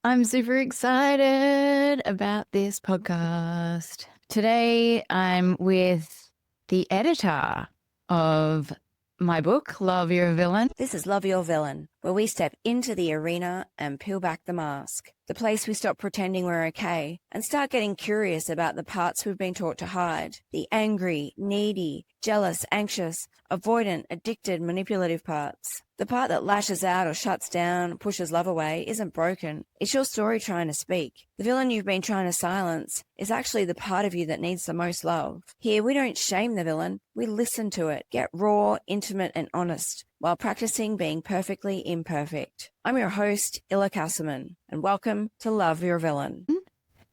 I'm super excited about this podcast. Today, I'm with the editor of my book, Love Your Villain. This is Love Your Villain, where we step into the arena and peel back the mask. The place we stop pretending we're okay and start getting curious about the parts we've been taught to hide. The angry, needy, jealous, anxious, avoidant, addicted, manipulative parts. The part that lashes out or shuts down, pushes love away, isn't broken. It's your story trying to speak. The villain you've been trying to silence is actually the part of you that needs the most love. Here, we don't shame the villain. We listen to it, get raw, intimate, and honest, while practicing being perfectly imperfect. I'm your host, Ila Cassman, and welcome to Love Your Villain.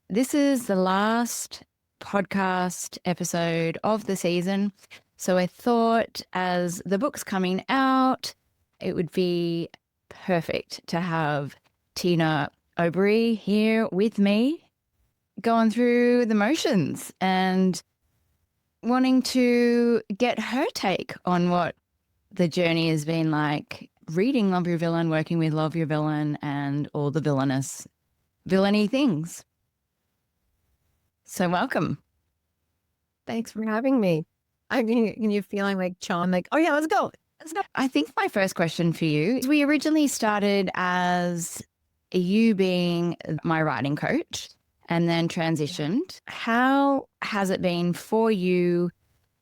This is the last podcast episode of the season. So I thought as the book's coming out, it would be perfect to have Tina Overbury here with me, going through the motions and wanting to get her take on what the journey has been like reading Love Your Villain, working with Love Your Villain, and all the villainous, villainy things. So welcome. Thanks for having me. I mean, you feeling like Sean, like, oh yeah, let's go. Let's go. I think my first question for you is we originally started as you being my writing coach and then transitioned. How has it been for you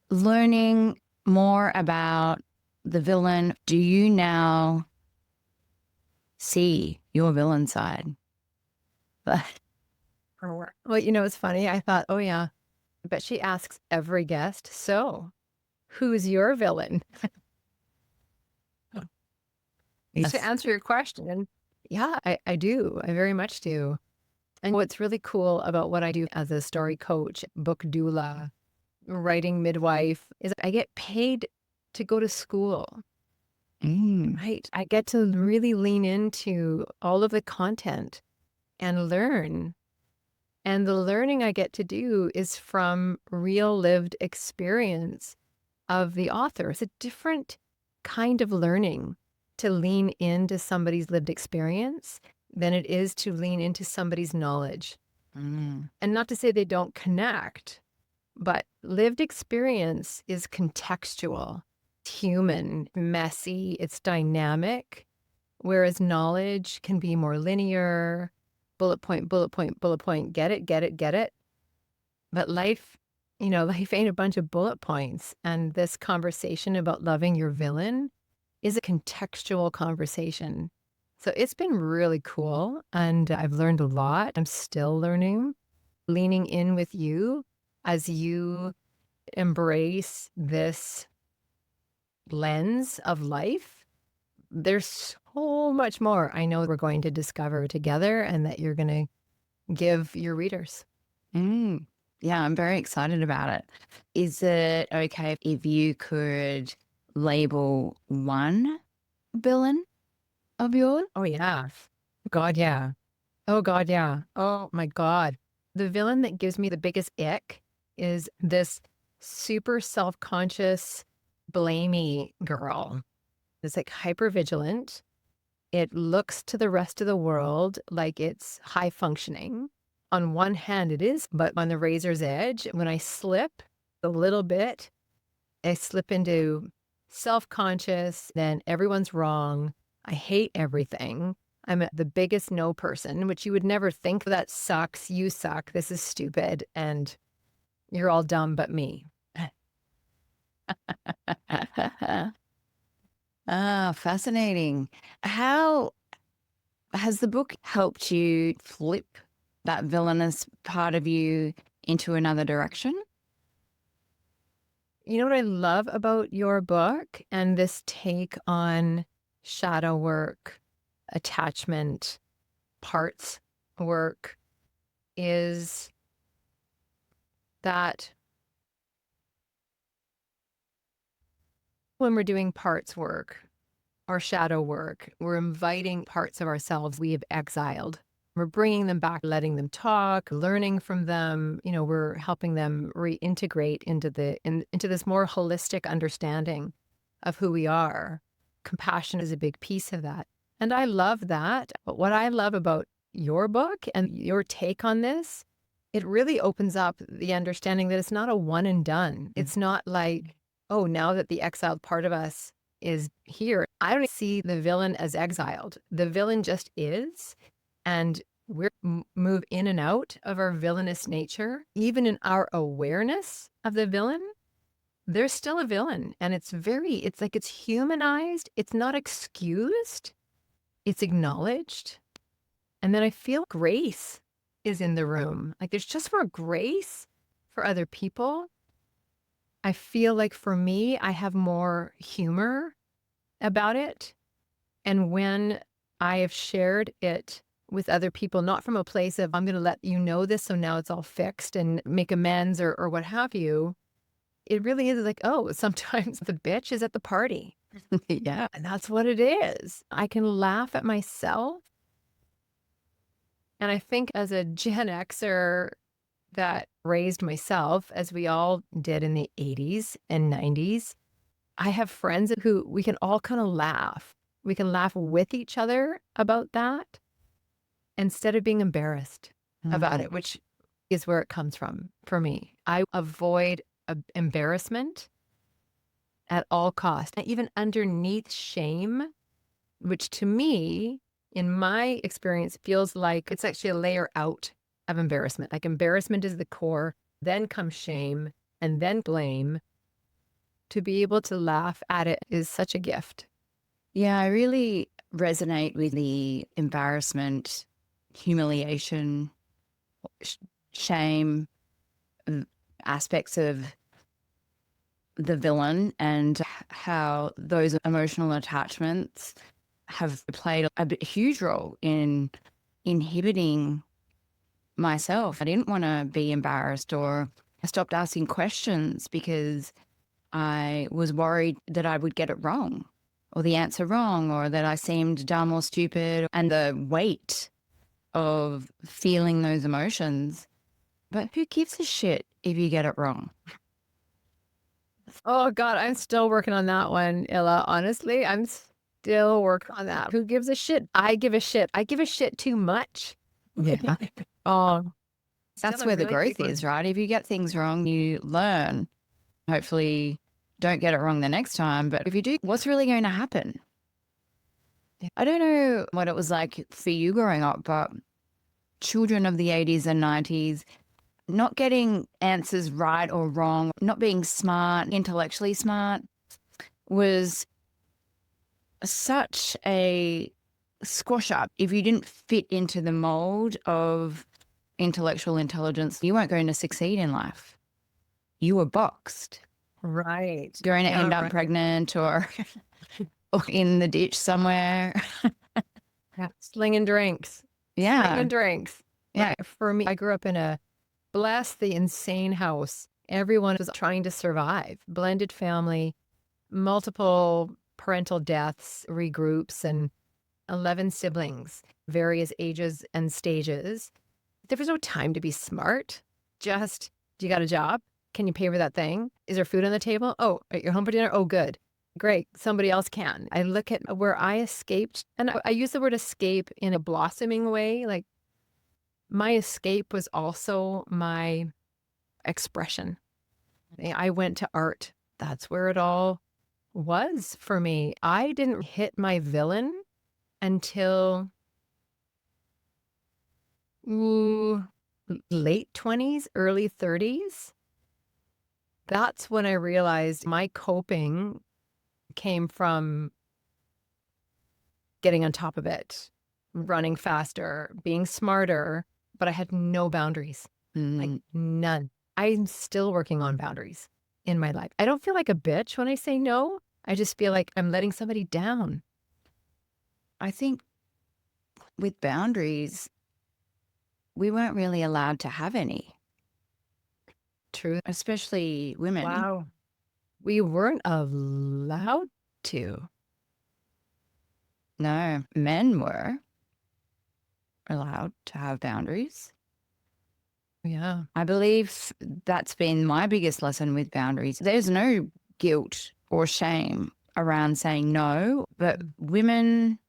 learning more about the villain? Do you now see your villain side? Well, it's funny. I thought, oh yeah, I bet she asks every guest, so who's your villain? Yes. To answer your question, yeah, I do. I very much do. And what's really cool about what I do as a story coach, book doula, writing midwife, is I get paid to go to school. Right. I get to really lean into all of the content and learn. And the learning I get to do is from real lived experience of the author. It's a different kind of learning to lean into somebody's lived experience than it is to lean into somebody's knowledge. And not to say they don't connect, but lived experience is contextual, it's human, messy, it's dynamic, whereas knowledge can be more linear, bullet point, bullet point, bullet point, get it, get it, get it. But life, life ain't a bunch of bullet points. And this conversation about loving your villain is a contextual conversation. So it's been really cool. And I've learned a lot. I'm still learning, leaning in with you as you embrace this lens of life. There's so much more I know we're going to discover together and that you're going to give your readers. Yeah, I'm very excited about it. Is it okay if you could label one villain of yours? Oh, yeah. God, yeah. Oh, God, yeah. Oh, my God. The villain that gives me the biggest ick is this super self-conscious, blamey girl. It's like hyper-vigilant. It looks to the rest of the world like it's high functioning. On one hand it is, but on the razor's edge, when I slip a little bit, I slip into self-conscious, then everyone's wrong. I hate everything. I'm the biggest no person, which you would never think that sucks. You suck. This is stupid. And you're all dumb but me. Fascinating. How has the book helped you flip that villainous part of you into another direction? You know what I love about your book and this take on shadow work, attachment, parts work is that when we're doing parts work or shadow work, we're inviting parts of ourselves we have exiled. We're bringing them back, letting them talk, learning from them. We're helping them reintegrate into this more holistic understanding of who we are. Compassion is a big piece of that. And I love that. But what I love about your book and your take on this, it really opens up the understanding that it's not a one and done. It's not like, oh, now that the exiled part of us is here, I don't see the villain as exiled. The villain just is. And we move in and out of our villainous nature. Even in our awareness of the villain, there's still a villain. And it's like it's humanized. It's not excused. It's acknowledged. And then I feel grace is in the room. Like there's just more grace for other people. I feel like for me, I have more humor about it. And when I have shared it with other people, not from a place of, I'm going to let you know this, so now it's all fixed and make amends or what have you. It really is like, oh, sometimes the bitch is at the party. Yeah. And that's what it is. I can laugh at myself. And I think as a Gen Xer that raised myself, as we all did in the 80s and 90s, I have friends who we can all kind of laugh. We can laugh with each other about that instead of being embarrassed about it, which is where it comes from for me. I avoid embarrassment at all costs, even underneath shame, which to me, in my experience, feels like it's actually a layer out of embarrassment. Like embarrassment is the core, then comes shame, and then blame. To be able to laugh at it is such a gift. Yeah, I really resonate with the embarrassment, humiliation, shame aspects of the villain and how those emotional attachments have played a huge role in inhibiting myself. I didn't want to be embarrassed, or I stopped asking questions because I was worried that I would get it wrong or the answer wrong, or that I seemed dumb or stupid, and the weight of feeling those emotions. But who gives a shit if you get it wrong? Oh God, I'm still working on that one, Ila. Honestly, I'm still working on that. Who gives a shit? I give a shit. I give a shit too much. Yeah. Oh, That's where the growth is, right? If you get things wrong, you learn. Hopefully don't get it wrong the next time. But if you do, what's really going to happen? I don't know what it was like for you growing up, but children of the 80s and 90s, not getting answers right or wrong, not being smart, intellectually smart, was such a squash up. If you didn't fit into the mold of intellectual intelligence, you weren't going to succeed in life. You were boxed. right. You're going to end up pregnant or in the ditch somewhere. Yeah. Slinging drinks. Yeah. Slinging drinks. Yeah. Right. For me, I grew up in a bless the insane house. Everyone was trying to survive. Blended family, multiple parental deaths, regroups, and 11 siblings, various ages and stages. There was no time to be smart. Just, do you got a job? Can you pay for that thing? Is there food on the table? Oh, are you home for dinner? Oh, good. Great. Somebody else can. I look at where I escaped, and I use the word escape in a blossoming way. Like my escape was also my expression. I went to art. That's where it all was for me. I didn't hit my villain until late 20s, early 30s. That's when I realized my coping came from getting on top of it, running faster, being smarter, but I had no boundaries, like none. I'm still working on boundaries in my life. I don't feel like a bitch when I say no. I just feel like I'm letting somebody down. I think with boundaries, we weren't really allowed to have any. True. Especially women. Wow. We weren't allowed to. No, men were allowed to have boundaries. Yeah. I believe that's been my biggest lesson with boundaries. There's no guilt or shame around saying no, but women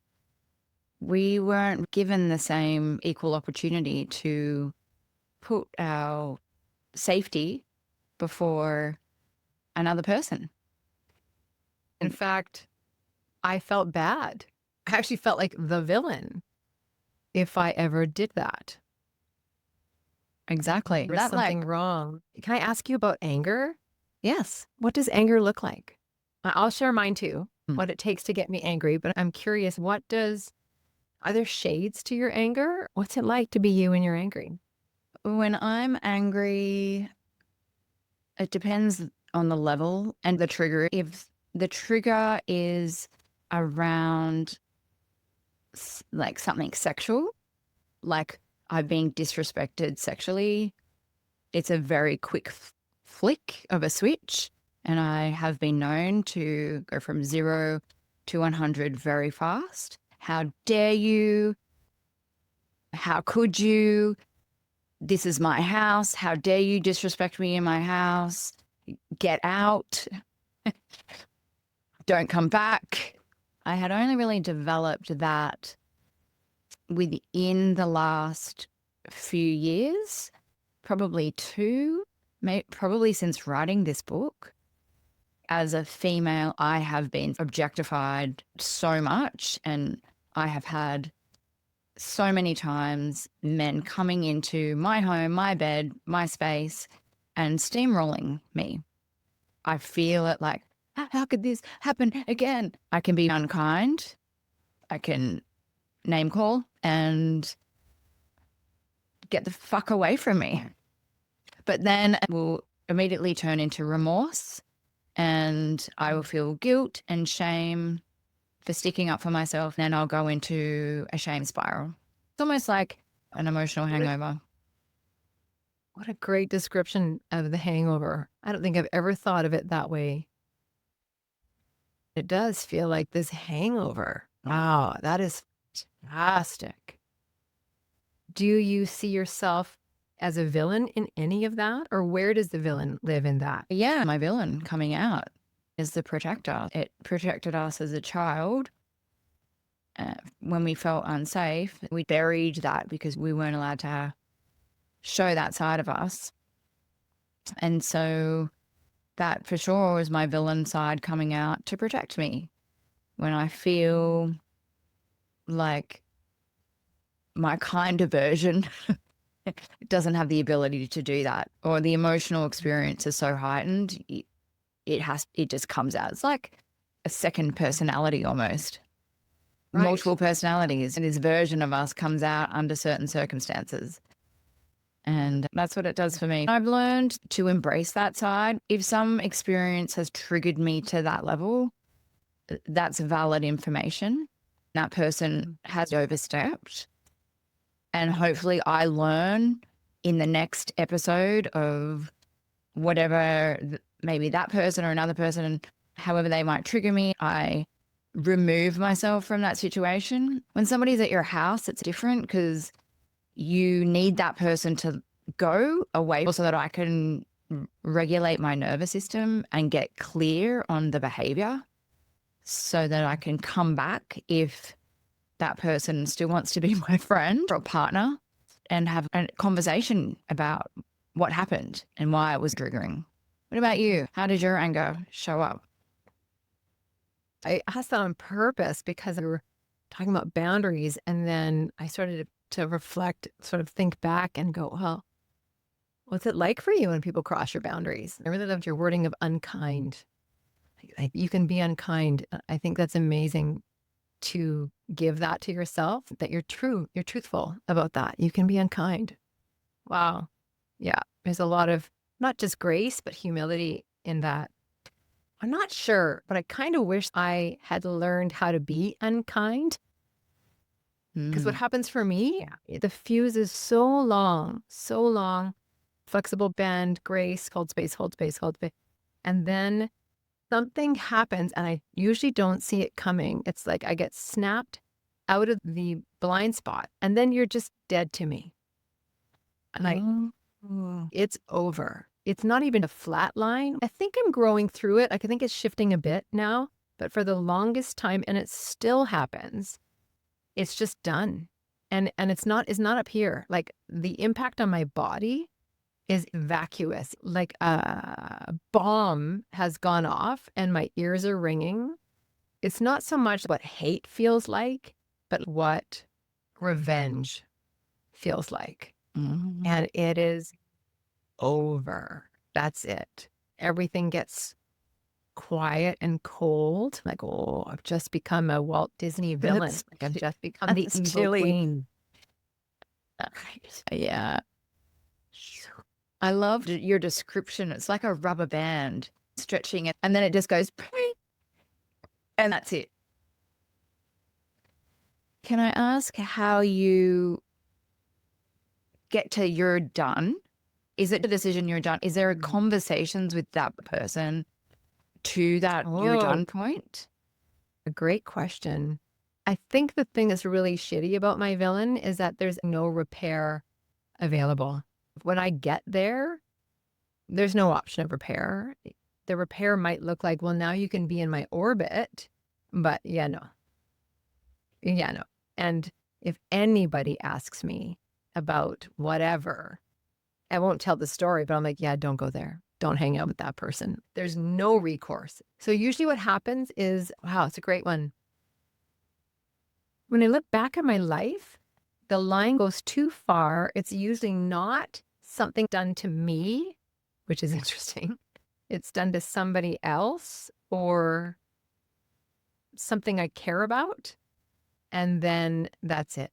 we weren't given the same equal opportunity to put our safety before another person. In fact, I felt bad. I actually felt like the villain if I ever did that. Exactly. There's something wrong. Can I ask you about anger? Yes. What does anger look like? I'll share mine too, Mm. what it takes to get me angry, but I'm curious, are there shades to your anger? What's it like to be you when you're angry? When I'm angry, it depends on the level and the trigger. If the trigger is around like something sexual, like I've been disrespected sexually, it's a very quick flick of a switch. And I have been known to go from 0 to 100 very fast. How dare you? How could you? This is my house. How dare you disrespect me in my house? Get out. Don't come back. I had only really developed that within the last few years, probably two, probably since writing this book. As a female, I have been objectified so much, and I have had so many times men coming into my home, my bed, my space, and steamrolling me. I feel it like, how could this happen again? I can be unkind. I can name call and get the fuck away from me. But then it will immediately turn into remorse, and I will feel guilt and shame for sticking up for myself. Then I'll go into a shame spiral. It's almost like an emotional hangover. What a great description of the hangover. I don't think I've ever thought of it that way. It does feel like this hangover. Wow, that is fantastic. Do you see yourself as a villain in any of that? Or where does the villain live in that? Yeah, my villain coming out is the protector. It protected us as a child. When we felt unsafe, we buried that because we weren't allowed to show that side of us. And so that for sure was my villain side coming out to protect me. When I feel like my kinder version doesn't have the ability to do that, or the emotional experience is so heightened, it just comes out. It's like a second personality almost. Right. Multiple personalities. And this version of us comes out under certain circumstances. And that's what it does for me. I've learned to embrace that side. If some experience has triggered me to that level, that's valid information. That person has overstepped. And hopefully I learn in the next episode of whatever, maybe that person or another person, however they might trigger me, I remove myself from that situation. When somebody's at your house, it's different because you need that person to go away so that I can regulate my nervous system and get clear on the behavior so that I can come back if that person still wants to be my friend or partner and have a conversation about what happened and why it was triggering. What about you? How did your anger show up? I asked that on purpose because we were talking about boundaries, and then I started to reflect, sort of think back and go, well, what's it like for you when people cross your boundaries? I really loved your wording of unkind. Like you can be unkind. I think that's amazing to give that to yourself, that you're truthful about that. You can be unkind. Wow. Yeah. There's a lot of not just grace, but humility in that. I'm not sure, but I kind of wish I had learned how to be unkind. Because what happens for me, the fuse is so long, flexible bend, grace, hold space, hold space, hold space. And then something happens and I usually don't see it coming. It's like I get snapped out of the blind spot and then you're just dead to me. And it's over. It's not even a flat line. I think I'm growing through it. I think it's shifting a bit now, but for the longest time, and it still happens, it's just done. And it's not up here. Like the impact on my body is vacuous. Like a bomb has gone off and my ears are ringing. It's not so much what hate feels like, but what revenge feels like. And it is over. That's it. Everything gets quiet and cold. Like, oh, I've just become a Walt Disney villain. Like I've just become the That's evil chilly. queen. Yeah. I loved your description. It's like a rubber band stretching it, and then it just goes, and that's it. Can I ask how you get to you're done? Is it the decision you're done? Is there conversations with that person to that you're done point? A great question. I think the thing that's really shitty about my villain is that there's no repair available. When I get there, there's no option of repair. The repair might look like, well, now you can be in my orbit, but yeah, no. Yeah, no. And if anybody asks me about whatever, I won't tell the story, but I'm like, yeah, don't go there. Don't hang out with that person. There's no recourse. So usually what happens is, wow, it's a great one. When I look back at my life, the line goes too far. It's usually not something done to me, which is interesting. It's done to somebody else or something I care about. And then that's it.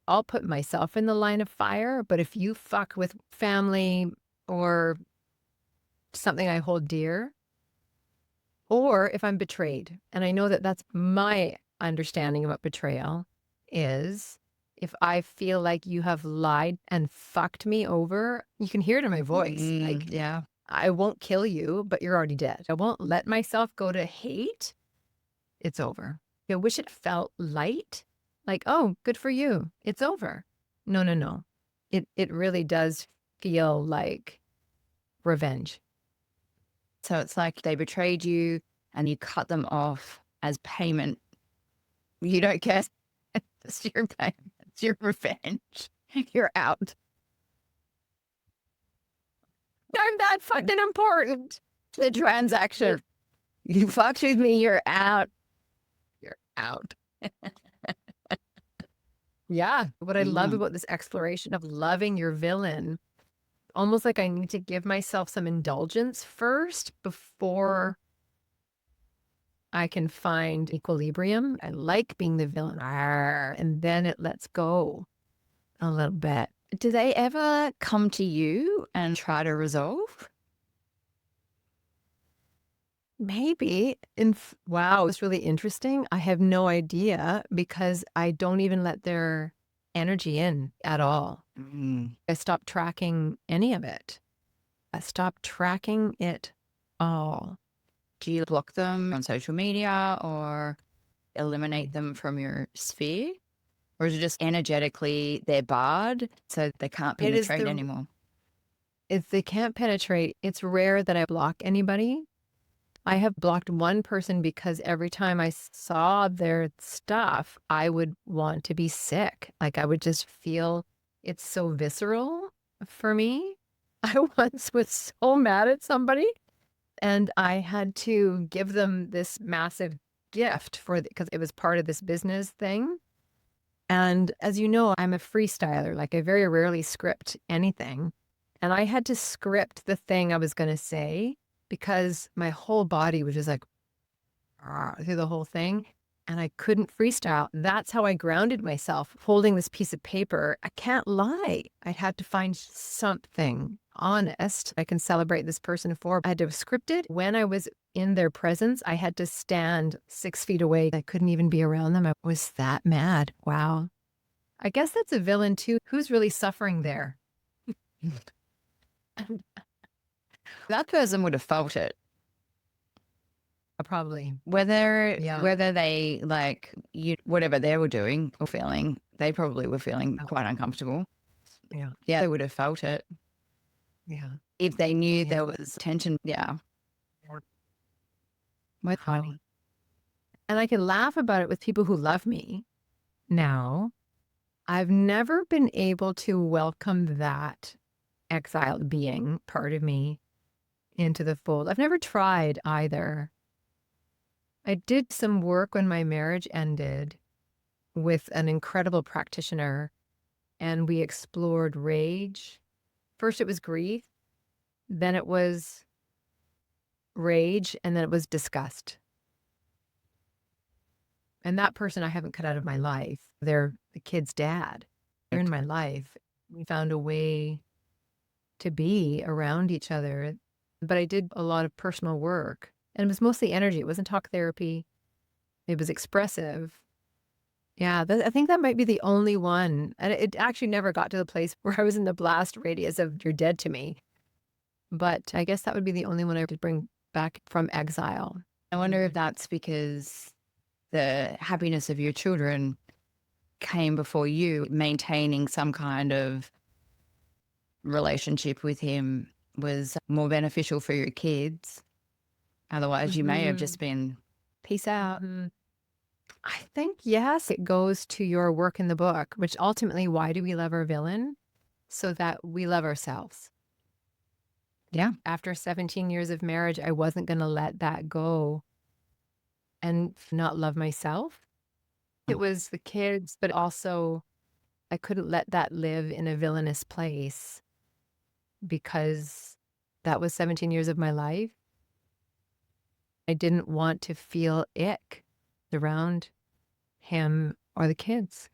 I'll put myself in the line of fire, but if you fuck with family or something I hold dear, or if I'm betrayed, and I know that that's my understanding about betrayal, is if I feel like you have lied and fucked me over, you can hear it in my voice. Like, Yeah. I won't kill you, but you're already dead. I won't let myself go to hate. It's over. I wish it felt light. Like, oh, good for you. It's over. No, no, no. It really does feel like revenge. So it's like they betrayed you and you cut them off as payment. You don't care. It's your payment. It's your revenge. You're out. I'm that fucking important. The transaction. You fucked with me. You're out. You're out. Yeah. What I love about this exploration of loving your villain, almost like I need to give myself some indulgence first before I can find equilibrium. I like being the villain. And then it lets go a little bit. Do they ever come to you and try to resolve? Maybe. Wow, it's really interesting. I have no idea because I don't even let their energy in at all. I stopped tracking any of it. I stopped tracking it all. Do you block them on social media or eliminate them from your sphere? Or is it just energetically they're barred so they can't penetrate anymore? If they can't penetrate, it's rare that I block anybody. I have blocked one person because every time I saw their stuff, I would want to be sick. Like I would just feel it's so visceral for me. I once was so mad at somebody and I had to give them this massive gift because it was part of this business thing. And as you know, I'm a freestyler. Like I very rarely script anything. And I had to script the thing I was going to say because my whole body was just like through the whole thing and I couldn't freestyle. That's how I grounded myself, holding this piece of paper. I can't lie. I had to find something honest I can celebrate this person for. I had to script it. When I was in their presence, I had to stand 6 feet away. I couldn't even be around them. I was that mad. Wow. I guess that's a villain too. Who's really suffering there? That person would have felt it. Probably. Whether they whatever they were doing or feeling, they probably were feeling quite uncomfortable. Yeah. Yeah, they would have felt it. Yeah. If they knew there was tension. Yeah. Funny. And I can laugh about it with people who love me. now, I've never been able to welcome that exiled being part of me into the fold. I've never tried either. I did some work when my marriage ended with an incredible practitioner, and we explored rage. First, it was grief, then it was rage, and then it was disgust. And that person I haven't cut out of my life. They're the kid's dad. They're in my life. We found a way to be around each other. But I did a lot of personal work, and it was mostly energy. It wasn't talk therapy. It was expressive. Yeah, I think that might be the only one. And it actually never got to the place where I was in the blast radius of you're dead to me. But I guess that would be the only one I could bring back from exile. I wonder if that's because the happiness of your children came before you maintaining some kind of relationship with him was more beneficial for your kids. Otherwise, you may have just been, peace out. I think, yes, it goes to your work in the book, which ultimately, why do we love our villain? So that we love ourselves. Yeah. After 17 years of marriage, I wasn't going to let that go and not love myself. It was the kids, but also I couldn't let that live in a villainous place because that was 17 years of my life. I didn't want to feel ick around him or the kids.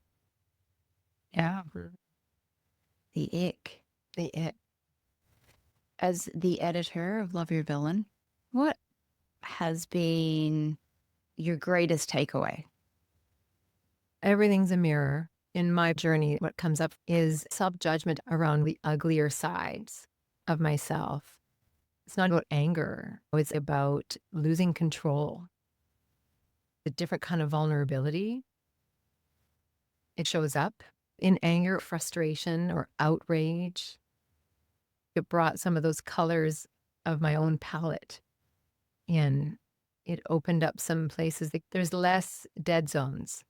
Yeah. The ick. The ick. As the editor of Love Your Villain, what has been your greatest takeaway? Everything's a mirror. In my journey, what comes up is self-judgment around the uglier sides of myself. It's not about anger. It's about losing control. A different kind of vulnerability. It shows up in anger, frustration, or outrage. It brought some of those colors of my own palette in. It opened up some places that there's less dead zones.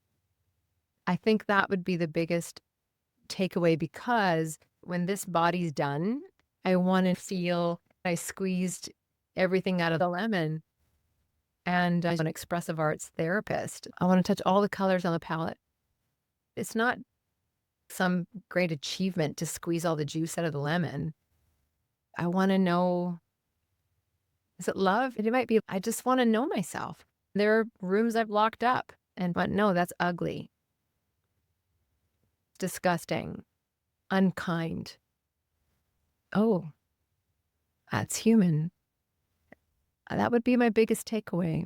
I think that would be the biggest takeaway, because when this body's done, I want to feel I squeezed everything out of the lemon. And as an expressive arts therapist, I want to touch all the colors on the palette. It's not some great achievement to squeeze all the juice out of the lemon. I want to know, is it love? It might be, I just want to know myself. There are rooms I've locked up but no, that's ugly. Disgusting. Unkind. Oh, that's human. That would be my biggest takeaway.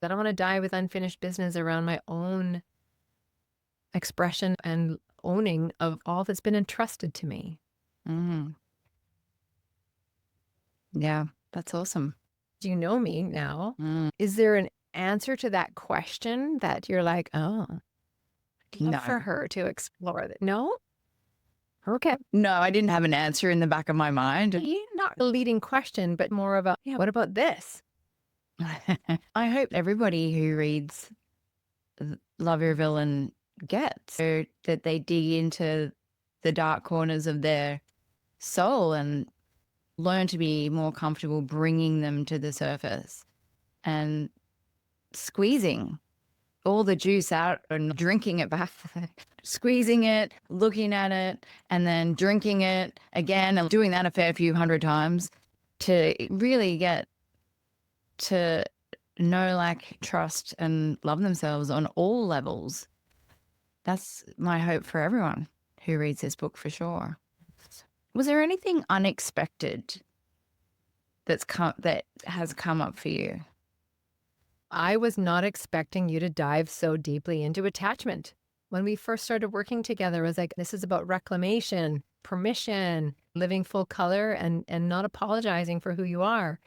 That I want to die with unfinished business around my own expression and owning of all that's been entrusted to me. Yeah, that's awesome. Do you know me now? Is there an answer to that question that you're like, oh, I'd love for her to explore that? No? Okay. No, I didn't have an answer in the back of my mind. Not a leading question, but more of a, yeah, what about this? I hope everybody who reads Love Your Villain gets, so that they dig into the dark corners of their soul and learn to be more comfortable bringing them to the surface and squeezing all the juice out and drinking it back, squeezing it, looking at it, and then drinking it again and doing that a fair few hundred times to really get to know, like, trust and love themselves on all levels. That's my hope for everyone who reads this book, for sure. Was there anything unexpected that has come up for you? I was not expecting you to dive so deeply into attachment. When we first started working together, I was like, this is about reclamation, permission, living full color, and not apologizing for who you are.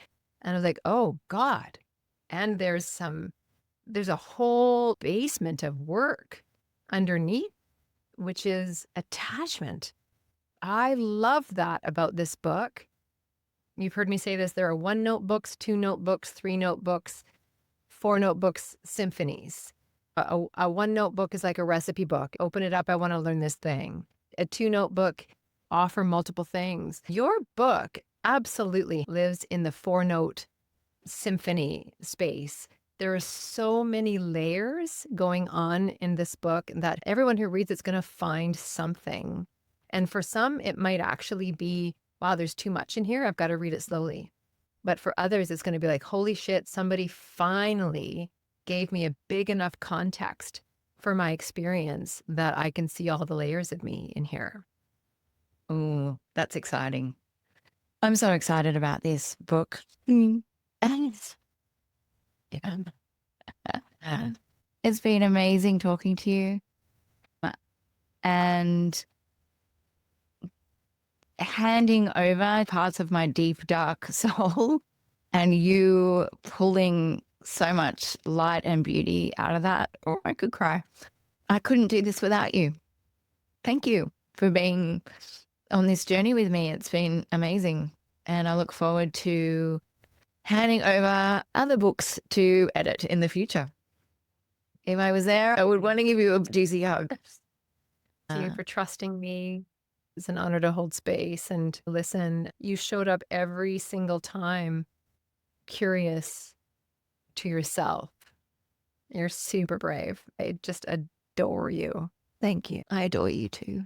And I was like, oh God. And there's a whole basement of work underneath, which is attachment. I love that about this book. You've heard me say this. There are 1 notebooks, 2 notebooks, 3 notebooks, 4 notebooks, symphonies. A one notebook is like a recipe book. Open it up. I want to learn this thing. A two notebook, offer multiple things. Your book absolutely lives in the four note symphony space. There are so many layers going on in this book that everyone who reads it's going to find something. And for some, it might actually be, wow, there's too much in here. I've got to read it slowly. But for others, it's going to be like, holy shit, somebody finally gave me a big enough context for my experience that I can see all the layers of me in here. Oh, that's exciting. I'm so excited about this book. And yeah. It's been amazing talking to you. And handing over parts of my deep, dark soul and you pulling so much light and beauty out of that, or I could cry. I couldn't do this without you. Thank you for being on this journey with me. It's been amazing. And I look forward to handing over other books to edit in the future. If I was there, I would want to give you a juicy hug. Thank you for trusting me. It's an honor to hold space and listen. You showed up every single time curious to yourself. You're super brave. I just adore you. Thank you. I adore you too.